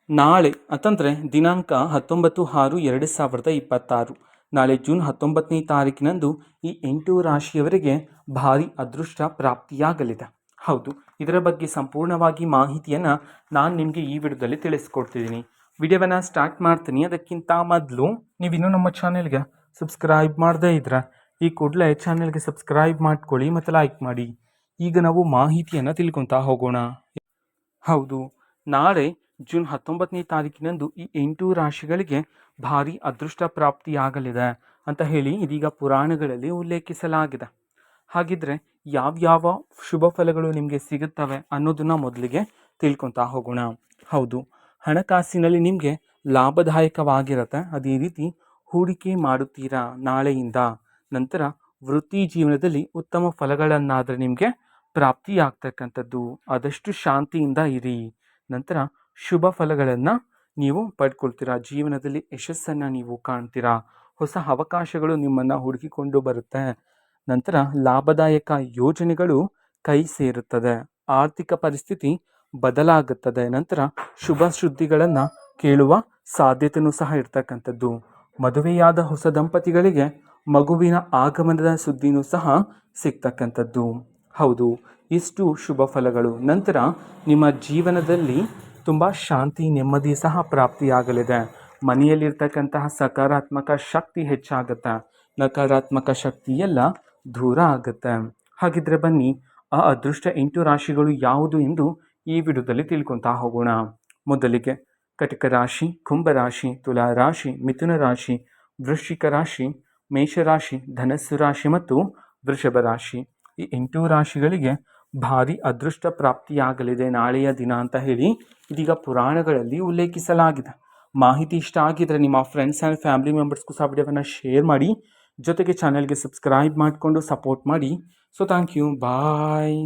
ನಾಳೆ ಅಂತಂದರೆ ದಿನಾಂಕ 19/6/2026 ನಾಳೆ ಜೂನ್ 19ನೇ ತಾರೀಕಿನಂದು ಈ 8 ರಾಶಿಯವರಿಗೆ ಭಾರಿ ಅದೃಷ್ಟ ಪ್ರಾಪ್ತಿಯಾಗಲಿದೆ. ಹೌದು, ಇದರ ಬಗ್ಗೆ ಸಂಪೂರ್ಣವಾಗಿ ಮಾಹಿತಿಯನ್ನು ನಾನು ನಿಮಗೆ ಈ ವಿಡಿಯೋದಲ್ಲಿ ತಿಳಿಸ್ಕೊಡ್ತಿದ್ದೀನಿ. ವಿಡಿಯೋವನ್ನು ಸ್ಟಾರ್ಟ್ ಮಾಡ್ತೀನಿ. ಅದಕ್ಕಿಂತ ಮೊದಲು ನೀವಿನ್ನೂ ನಮ್ಮ ಚಾನೆಲ್ಗೆ ಸಬ್ಸ್ಕ್ರೈಬ್ ಮಾಡದೇ ಇದ್ರೆ ಈ ಕೂಡಲೇ ಚಾನೆಲ್ಗೆ ಸಬ್ಸ್ಕ್ರೈಬ್ ಮಾಡ್ಕೊಳ್ಳಿ ಮತ್ತು ಲೈಕ್ ಮಾಡಿ. ಈಗ ನಾವು ಮಾಹಿತಿಯನ್ನು ತಿಳ್ಕೊತಾ ಹೋಗೋಣ. ಹೌದು, ನಾಳೆ ಜೂನ್ 19ನೇ ತಾರೀಕಿನಂದು ಈ 8 ರಾಶಿಗಳಿಗೆ ಭಾರಿ ಅದೃಷ್ಟ ಪ್ರಾಪ್ತಿಯಾಗಲಿದೆ ಅಂತ ಹೇಳಿ ಇದೀಗ ಪುರಾಣಗಳಲ್ಲಿ ಉಲ್ಲೇಖಿಸಲಾಗಿದೆ. ಹಾಗಿದ್ರೆ ಯಾವ್ಯಾವ ಶುಭ ಫಲಗಳು ನಿಮಗೆ ಸಿಗುತ್ತವೆ ಅನ್ನೋದನ್ನ ಮೊದಲಿಗೆ ತಿಳ್ಕೊತಾ ಹೋಗೋಣ. ಹೌದು, ಹಣಕಾಸಿನಲ್ಲಿ ನಿಮಗೆ ಲಾಭದಾಯಕವಾಗಿರುತ್ತೆ. ಅದೇ ರೀತಿ ಹೂಡಿಕೆ ಮಾಡುತ್ತೀರಾ ನಾಳೆಯಿಂದ. ನಂತರ ವೃತ್ತಿ ಜೀವನದಲ್ಲಿ ಉತ್ತಮ ಫಲಗಳನ್ನಾದರೆ ನಿಮಗೆ ಪ್ರಾಪ್ತಿಯಾಗ್ತಕ್ಕಂಥದ್ದು. ಆದಷ್ಟು ಶಾಂತಿಯಿಂದ ಇರಿ. ನಂತರ ಶುಭ ಫಲಗಳನ್ನು ನೀವು ಪಡ್ಕೊಳ್ತೀರಾ. ಜೀವನದಲ್ಲಿ ಯಶಸ್ಸನ್ನು ನೀವು ಕಾಣ್ತೀರಾ. ಹೊಸ ಅವಕಾಶಗಳು ನಿಮ್ಮನ್ನು ಹುಡುಕಿಕೊಂಡು ಬರುತ್ತೆ. ನಂತರ ಲಾಭದಾಯಕ ಯೋಜನೆಗಳು ಕೈ ಸೇರುತ್ತದೆ. ಆರ್ಥಿಕ ಪರಿಸ್ಥಿತಿ ಬದಲಾಗುತ್ತದೆ. ನಂತರ ಶುಭ ಸುದ್ದಿಗಳನ್ನು ಕೇಳುವ ಸಾಧ್ಯತೆಯೂ ಸಹ ಇರ್ತಕ್ಕಂಥದ್ದು. ಮದುವೆಯಾದ ಹೊಸ ದಂಪತಿಗಳಿಗೆ ಮಗುವಿನ ಆಗಮನದ ಸುದ್ದಿನೂ ಸಹ ಸಿಗ್ತಕ್ಕಂಥದ್ದು. ಹೌದು, ಇಷ್ಟು ಶುಭ ಫಲಗಳು. ನಂತರ ನಿಮ್ಮ ಜೀವನದಲ್ಲಿ ತುಂಬ ಶಾಂತಿ ನೆಮ್ಮದಿ ಸಹ ಪ್ರಾಪ್ತಿಯಾಗಲಿದೆ. ಮನೆಯಲ್ಲಿರ್ತಕ್ಕಂತಹ ಸಕಾರಾತ್ಮಕ ಶಕ್ತಿ ಹೆಚ್ಚಾಗುತ್ತೆ. ನಕಾರಾತ್ಮಕ ಶಕ್ತಿ ಎಲ್ಲ ದೂರ ಆಗುತ್ತೆ. ಹಾಗಿದ್ರೆ ಬನ್ನಿ, ಆ ಅದೃಷ್ಟ 8 ರಾಶಿಗಳು ಯಾವುದು ಎಂದು ಈ ವಿಡಿಯೋದಲ್ಲಿ ತಿಳ್ಕೊತಾ ಹೋಗೋಣ. ಮೊದಲಿಗೆ ಕಟಕ ರಾಶಿ, ಕುಂಭರಾಶಿ, ತುಲಾ ರಾಶಿ, ಮಿಥುನ ರಾಶಿ, ವೃಶ್ಚಿಕ ರಾಶಿ, ಮೇಷರಾಶಿ, ಧನಸ್ಸು ರಾಶಿ ಮತ್ತು ವೃಷಭ ರಾಶಿ. ಈ 8 ರಾಶಿಗಳಿಗೆ ಭಾರಿ ಅದೃಷ್ಟ ಪ್ರಾಪ್ತಿಯಾಗಲಿದೆ ನಾಳೆಯ ದಿನ ಅಂತ ಹೇಳಿ ಇದೀಗ ಪುರಾಣಗಳಲ್ಲಿ ಉಲ್ಲೇಖಿಸಲಾಗಿದೆ. ಮಾಹಿತಿ ಇಷ್ಟ ಆಗಿದ್ರೆ ನಿಮ್ಮ ಫ್ರೆಂಡ್ಸ್ ಆ್ಯಂಡ್ ಫ್ಯಾಮಿಲಿ ಮೆಂಬರ್ಸ್ಗೂ ಸಹ ವಿಡಿಯೋವನ್ನು ಶೇರ್ ಮಾಡಿ. ಜೊತೆಗೆ ಚಾನೆಲ್ಗೆ ಸಬ್ಸ್ಕ್ರೈಬ್ ಮಾಡಿಕೊಂಡು ಸಪೋರ್ಟ್ ಮಾಡಿ. So thank you, bye.